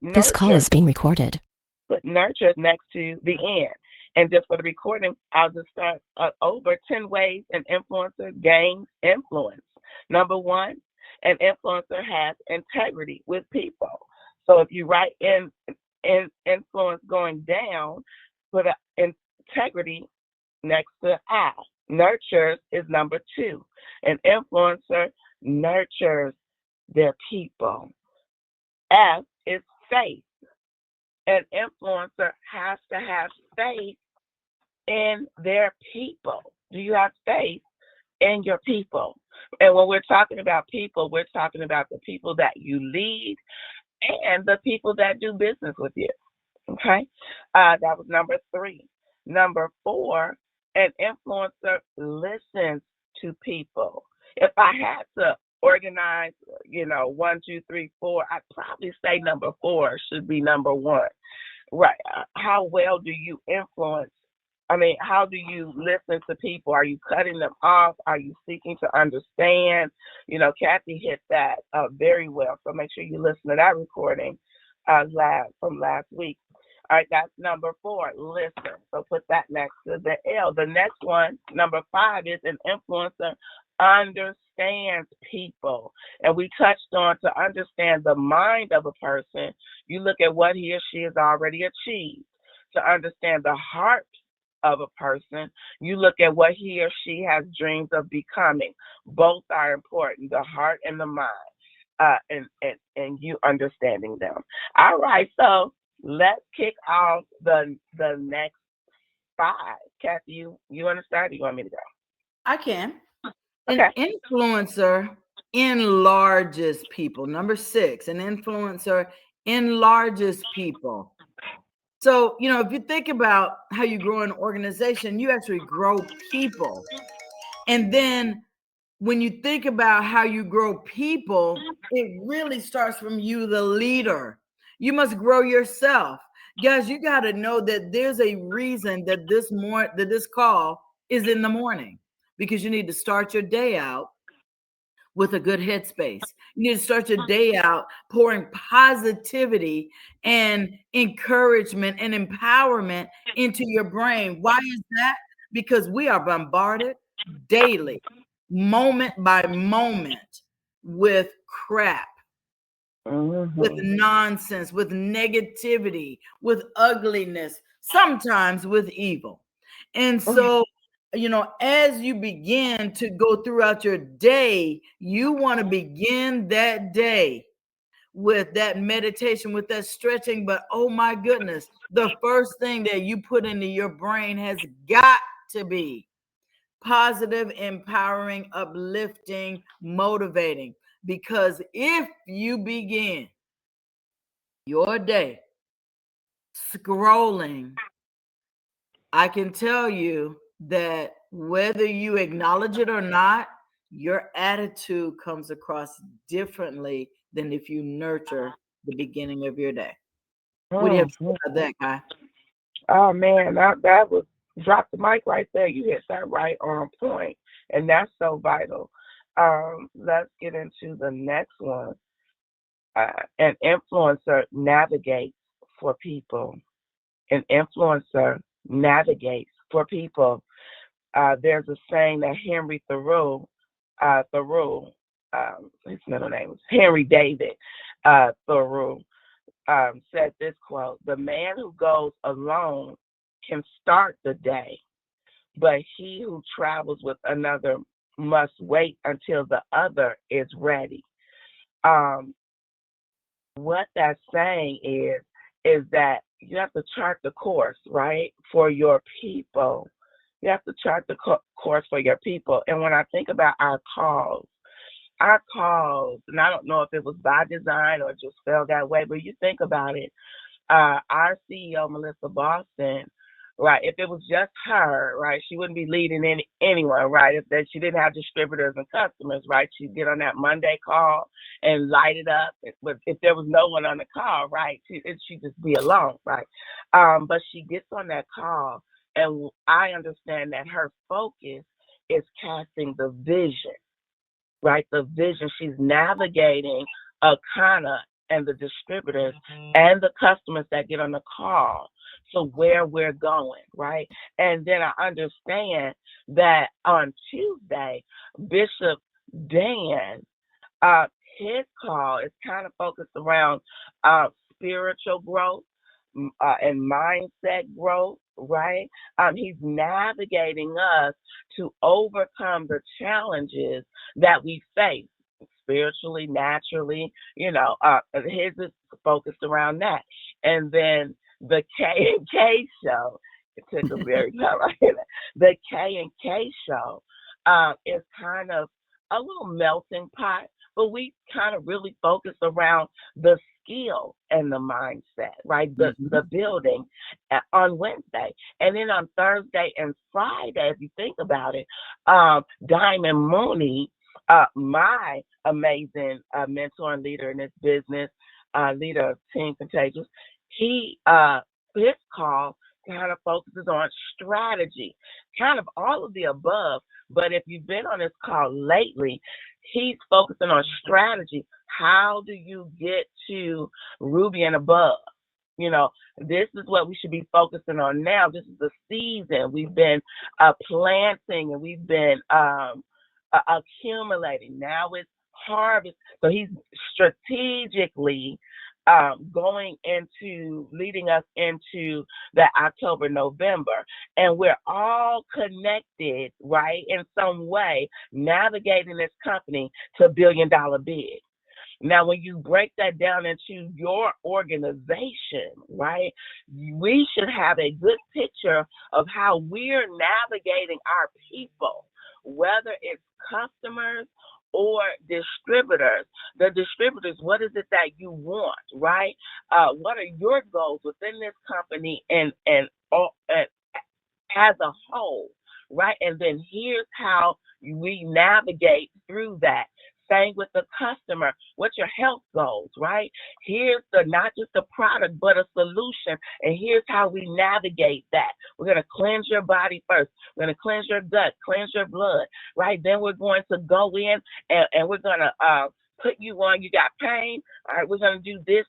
This call Nurture, is being recorded. put nurture next to the end. And just for the recording, I'll just start over 10 ways an influencer gains influence. Number one, an influencer has integrity with people. So if you write in influence going down, put integrity next to I. Nurtures is number two. An influencer nurtures their people. F is faith. An influencer has to have faith in their people. Do you have faith in your people? And when we're talking about people, we're talking about the people that you lead and the people that do business with you. Okay? That was number three. Number four, an influencer listens to people. If I had to organize, one, two, three, four, I'd probably say number four should be number one. Right. How well do you influence? I mean, how do you listen to people? Are you cutting them off? Are you seeking to understand? Kathy hit that very well. So make sure you listen to that recording from last week. All right, that's number four, listen. So put that next to the L. The next one, number five, is an influencer understands people. And we touched on to understand the mind of a person, you look at what he or she has already achieved. To understand the heart of a person, you look at what he or she has dreams of becoming. Both are important, the heart and the mind, and you understanding them. All right, so let's kick off the next five. Kathy, you want to start? Or you want me to go? I can. An Okay. influencer enlarges people. Number six, an influencer enlarges people. So, if you think about how you grow an organization, you actually grow people. And then when you think about how you grow people, it really starts from you, the leader. You must grow yourself. Guys, you got to know that there's a reason that this call is in the morning, because you need to start your day out with a good headspace. You need to start your day out pouring positivity and encouragement and empowerment into your brain. Why is that? Because we are bombarded daily, moment by moment, with crap, with nonsense, with negativity, with ugliness, sometimes with evil. And so, as you begin to go throughout your day, you want to begin that day with that meditation, with that stretching. But oh my goodness, the first thing that you put into your brain has got to be positive, empowering, uplifting, motivating. Because if you begin your day scrolling, I can tell you that whether you acknowledge it or not, your attitude comes across differently than if you nurture the beginning of your day. What do you have to say about that, Kai? Oh man, that was drop the mic right there. You hit that right on point, and that's so vital. Let's get into the next one. An influencer navigates for people. An influencer navigates for people. There's a saying that Henry Thoreau, his middle name is Henry David Thoreau, said this quote: "The man who goes alone can start the day, but he who travels with another must wait until the other is ready." Um, what that's saying is that you have to chart the course, right, for your people. You have to chart the course for your people. And when I think about our calls, and I don't know if it was by design or just felt that way, but you think about it, our CEO, Melissa Boston, right, if it was just her, right, she wouldn't be leading anyone, right, if that she didn't have distributors and customers, right, she'd get on that Monday call and light it up. But if there was no one on the call, right, she'd just be alone, right, but she gets on that call, and I understand that her focus is casting the vision, right? The vision. She's navigating a kind of and the distributors and the customers that get on the call to where we're going, right? And then I understand that on Tuesday, Bishop Dan, uh, his call is kind of focused around spiritual growth, and mindset growth, right? He's navigating us to overcome the challenges that we face spiritually, naturally, his is focused around that. And then the K and K show, it took a very time. The K and K show is kind of a little melting pot, but we kind of really focus around the skill and the mindset, right? The building on Wednesday. And then on Thursday and Friday, if you think about it, Diamond Mooney, my amazing mentor and leader in this business, leader of Team Contagious, he his call kind of focuses on strategy, kind of all of the above. But if you've been on this call lately, he's focusing on strategy. How do you get to Ruby and above? This is what we should be focusing on now. This is the season. We've been planting and we've been accumulating. Now it's harvest. So he's strategically going into leading us into the October, November. And we're all connected, right, in some way, navigating this company to $1 billion bid. Now, when you break that down into your organization, right, we should have a good picture of how we're navigating our people, whether it's customers or distributors. The distributors, what is it that you want, right? What are your goals within this company and as a whole, right? And then here's how we navigate through that. Same with the customer. What's your health goals, right? Here's not just a product, but a solution. And here's how we navigate that. We're going to cleanse your body first. We're going to cleanse your gut, cleanse your blood, right? Then we're going to go in and we're going to put you on. You got pain. All right, we're going to do this.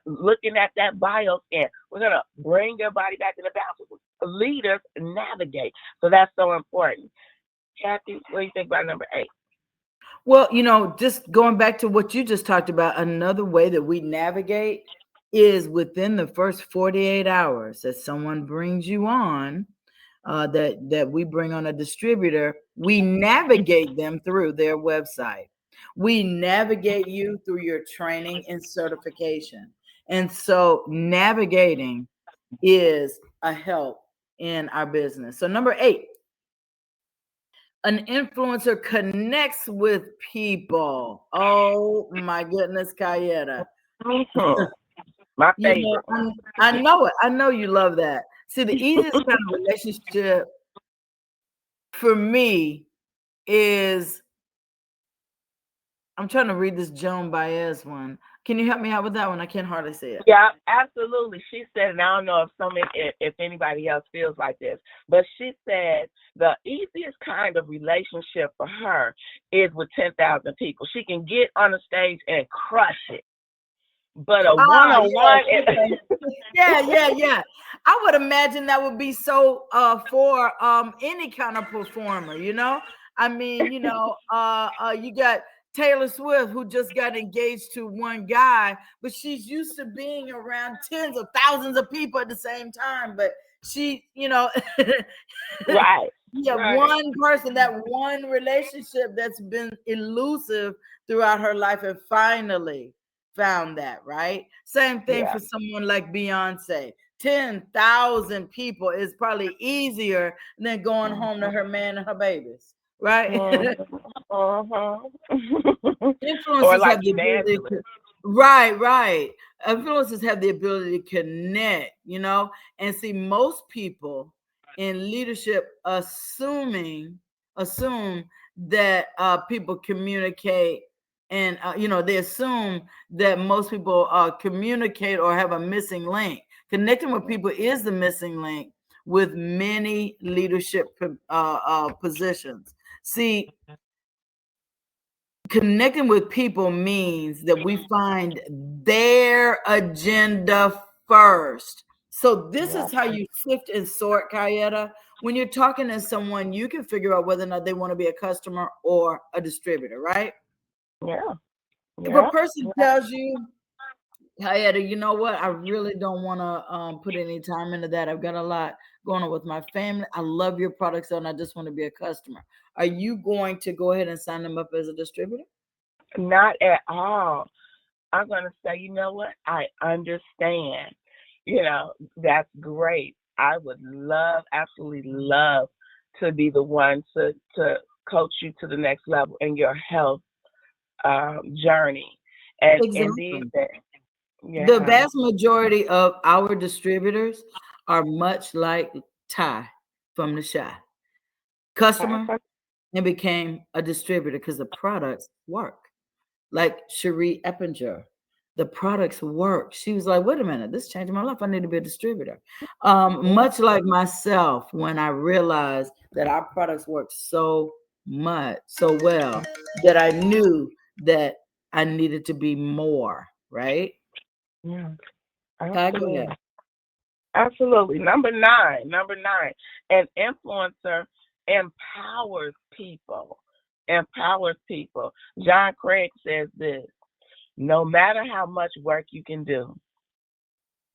Looking at that bio scan, we're going to bring your body back in the balance. Leaders navigate. So that's so important. Kathy, what do you think about number 8? Well, just going back to what you just talked about, another way that we navigate is within the first 48 hours that someone brings you on, that we bring on a distributor, we navigate them through their website. We navigate you through your training and certification. And so navigating is a help in our business. So number 8, an influencer connects with people. Oh my goodness, Kayaetta. My favorite. I know it. I know you love that. See, the easiest kind of relationship for me is, I'm trying to read this Joan Baez one. Can you help me out with that one? I can't hardly say it. Yeah, absolutely. She said, and I don't know if anybody else feels like this, but she said the easiest kind of relationship for her is with 10,000 people. She can get on the stage and crush it. But a one-on-one, yeah. I would imagine that would be so for any kind of performer, I mean, you got Taylor Swift, who just got engaged to one guy, but she's used to being around tens of thousands of people at the same time. But she, right. Yeah, right. One person, that one relationship that's been elusive throughout her life, and finally found that, right? Same thing for someone like Beyonce. 10,000 people is probably easier than going home to her man and her babies, right? Influencers have the ability to, right. Influencers have the ability to connect, and see, most people in leadership assume that people communicate, and they assume that most people communicate or have a missing link. Connecting with people is the missing link with many leadership positions. See, connecting with people means that we find their agenda first. So this Yeah, is how you sift and sort, Kayaetta. When you're talking to someone, you can figure out whether or not they want to be a customer or a distributor, right? yeah, If a yeah, person yeah. tells you, Kayaetta, you know what? I really don't want to put any time into that. I've got a lot going on with my family. I love your products, though, and I just want to be a customer. Are you going to go ahead and sign them up as a distributor? Not at all. I'm going to say, you know what? I understand. That's great. I would love, absolutely love to be the one to coach you to the next level in your health journey. And these Exactly. things, The yeah. vast majority of our distributors are much like Ty from the Shy. Customer Okay. and became a distributor because the products work. Like Cherie Eppinger, the products work. She was like, wait a minute, this changed my life. I need to be a distributor. Yeah. Much like myself, when I realized that our products work so much, so well, that I knew that I needed to be more, right? Yeah. Go Absolutely. ahead. Absolutely. Number nine. An influencer empowers people. Empowers people. John Craig says this: no matter how much work you can do,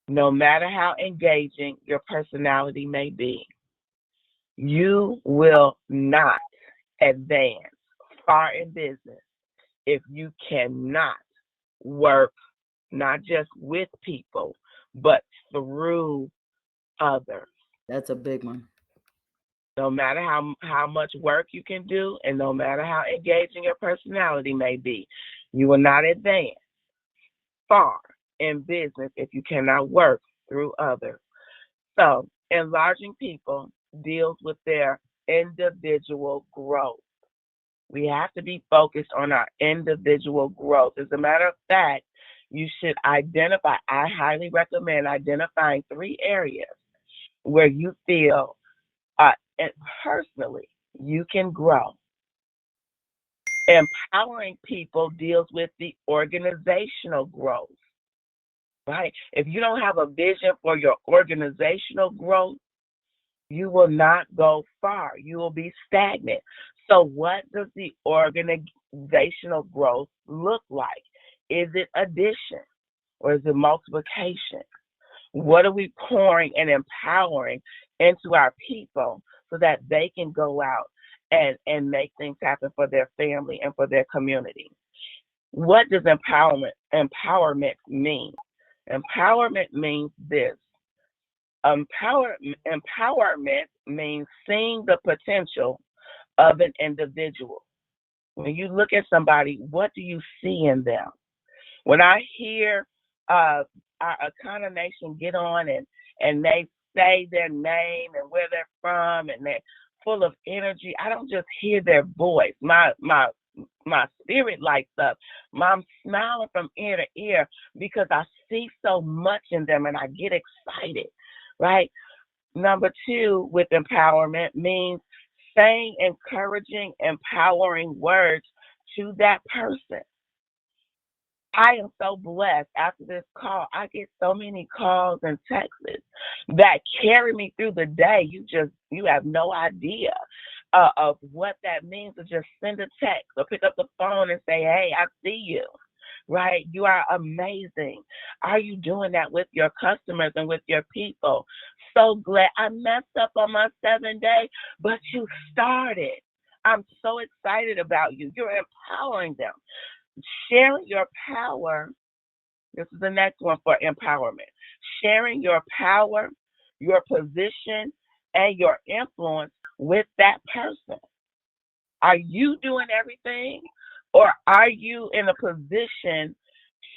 no matter how engaging your personality may be, you will not advance far in business if you cannot work not just with people, but through others. That's a big one. No matter how much work you can do and no matter how engaging your personality may be, you will not advance far in business if you cannot work through others. So, enlarging people deals with their individual growth. We have to be focused on our individual growth. As a matter of fact, you should identify, I highly recommend identifying 3 areas where you feel and personally you can grow. Empowering people deals with the organizational growth, right? If you don't have a vision for your organizational growth, you will not go far. You will be stagnant. So, what does the organizational growth look like? Is it addition or is it multiplication? What are we pouring and empowering into our people so that they can go out and make things happen for their family and for their community? What does empowerment mean? Empowerment means this. Empowerment means seeing the potential of an individual. When you look at somebody, what do you see in them? When I hear our Akana Nation get on and they say their name and where they're from and they're full of energy, I don't just hear their voice. My spirit lights up. I'm smiling from ear to ear because I see so much in them and I get excited, right? Number two, with empowerment means saying encouraging, empowering words to that person. I am so blessed after this call. I get so many calls and texts that carry me through the day. You have no idea of what that means to just send a text or pick up the phone and say, "Hey, I see you." Right? You are amazing. Are you doing that with your customers and with your people? So glad I messed up on my 7 day, but you started. I'm so excited about you. You're empowering them. Sharing your power, this is the next one for empowerment. Sharing your power, your position, and your influence with that person. Are you doing everything? Or are you in a position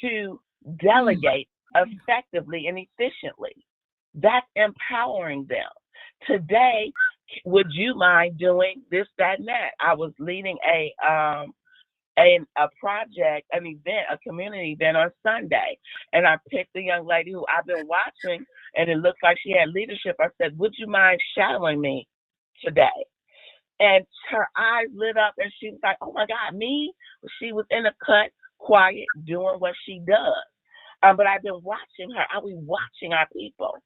to Mm. delegate effectively and efficiently? That's empowering them. Today, would you mind doing this, that, and that? I was leading a project, an event, a community event on Sunday. And I picked a young lady who I've been watching, and it looks like she had leadership. I said, would you mind shadowing me today? And her eyes lit up, and she was like, "Oh my God, me!" She was in the cut, quiet, doing what she does. But I've been watching her. I was watching our people.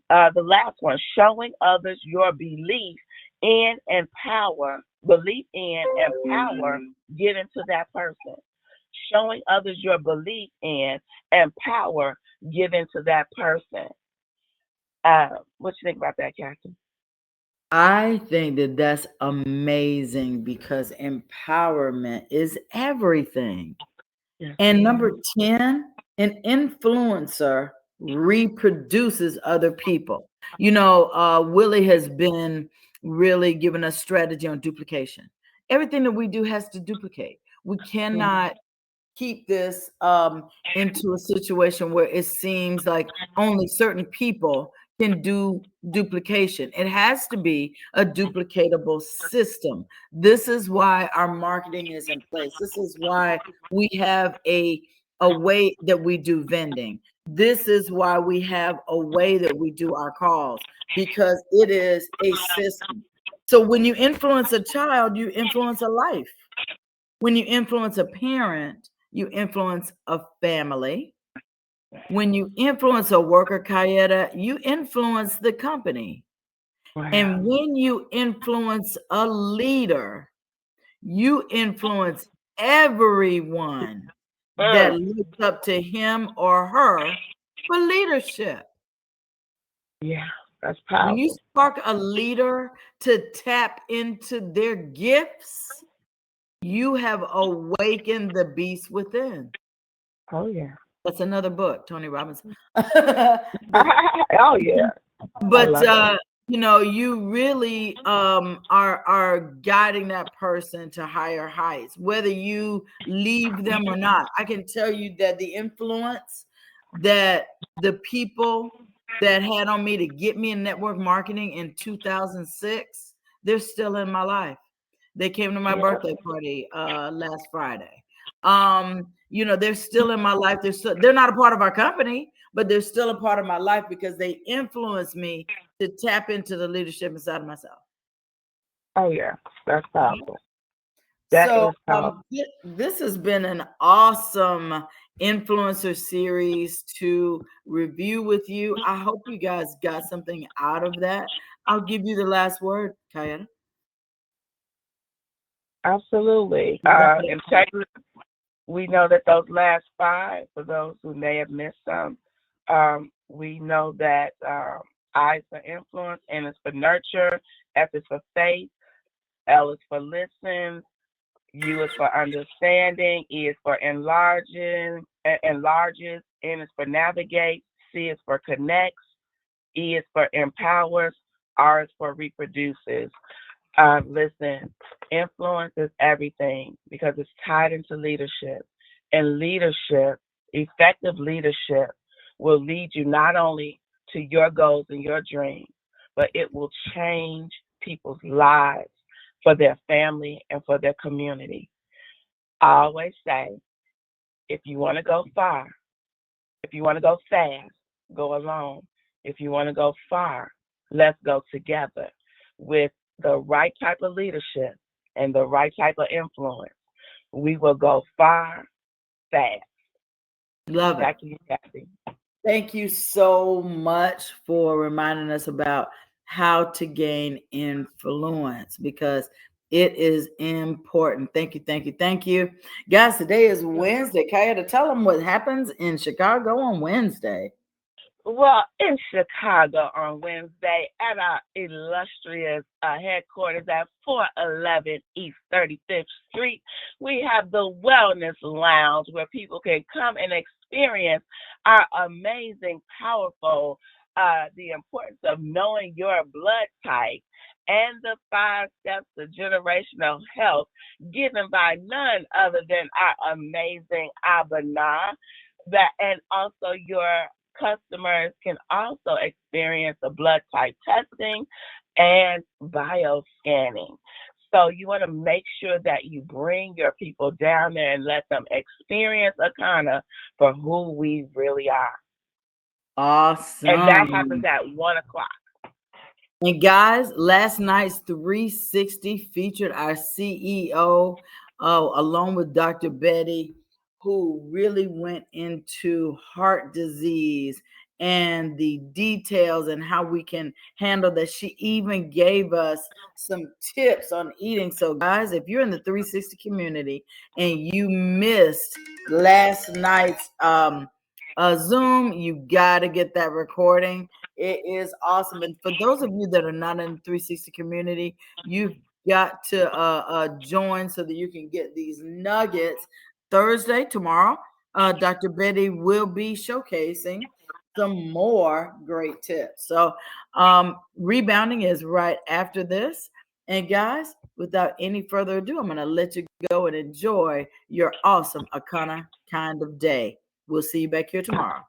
The last one, showing others your belief in and power given to that person. Showing others your belief in and power given to that person. What you think about that, Kathy? I think that that's amazing because empowerment is everything. Yes, And ma'am. number 10, an influencer reproduces other people. Willie has been really giving us strategy on duplication. Everything that we do has to duplicate. We cannot keep this into a situation where it seems like only certain people can do duplication. It has to be a duplicatable system. This is why our marketing is in place. This is why we have a way that we do vending. This is why we have a way that we do our calls, because it is a system. So when you influence a child, you influence a life. When you influence a parent, you influence a family. When you influence a worker, Kayaetta, you influence the company. Wow. And when you influence a leader, you influence everyone that Mm, looks up to him or her for leadership. yeah, that's When you powerful. spark a leader to tap into their gifts, you have awakened the beast within. Oh yeah. That's another book, Tony Robbins. but Oh yeah. I but love it. you really are guiding that person to higher heights, whether you leave them or not. I can tell you that the influence that the people that had on me to get me in network marketing in 2006, they're still in my life. They came to my Yeah. birthday party last Friday. They're still in my life. They're not a part of our company, but they're still a part of my life because they influence me to tap into the leadership inside of myself. Oh yeah. That's powerful. That So is powerful. this has been an awesome influencer series to review with you. I hope you guys got something out of that. I'll give you the last word, Kayaetta. Absolutely. Wrap it up. Integrity. We know that those last five, for those who may have missed some, we know that I is for influence, N is for nurture, F is for faith, L is for listen, U is for understanding, E is for enlarges, N is for navigate, C is for connects, E is for empowers, R is for reproduces. Listen, influence is everything because it's tied into leadership. And leadership, effective leadership, will lead you not only to your goals and your dreams, but it will change people's lives for their family and for their community. I always say, if you want to go far, if you want to go fast, go alone. If you want to go far, let's go together with the right type of leadership and the right type of influence. We will go far, fast. Love it. Back to you, Kathy. Thank you so much for reminding us about how to gain influence because it is important. Thank you, thank you, thank you. Guys, today is Wednesday. Kaya, to tell them what happens in Chicago on Wednesday. Well, in Chicago on Wednesday at our illustrious headquarters at 411 East 35th Street, we have the Wellness Lounge where people can come and experience our amazing, powerful, the importance of knowing your blood type and the 5 steps to generational health given by none other than our amazing Abana. That and also your customers can also experience the blood type testing and bioscanning. So you want to make sure that you bring your people down there and let them experience Akana for who we really are. And that happens Awesome. at 1 o'clock. And guys, last night's 360 featured our CEO, along with Dr. Betty, who really went into heart disease and the details and how we can handle that. She even gave us some tips on eating. So, guys, if you're in the 360 community and you missed last night's Zoom, you got to get that recording. It is awesome. And for those of you that are not in the 360 community, you've got to join so that you can get these nuggets. Thursday, tomorrow, Dr. Betty will be showcasing some more great tips. So, rebounding is right after this. And guys, without any further ado, I'm going to let you go and enjoy your awesome Akana kind of day. We'll see you back here tomorrow.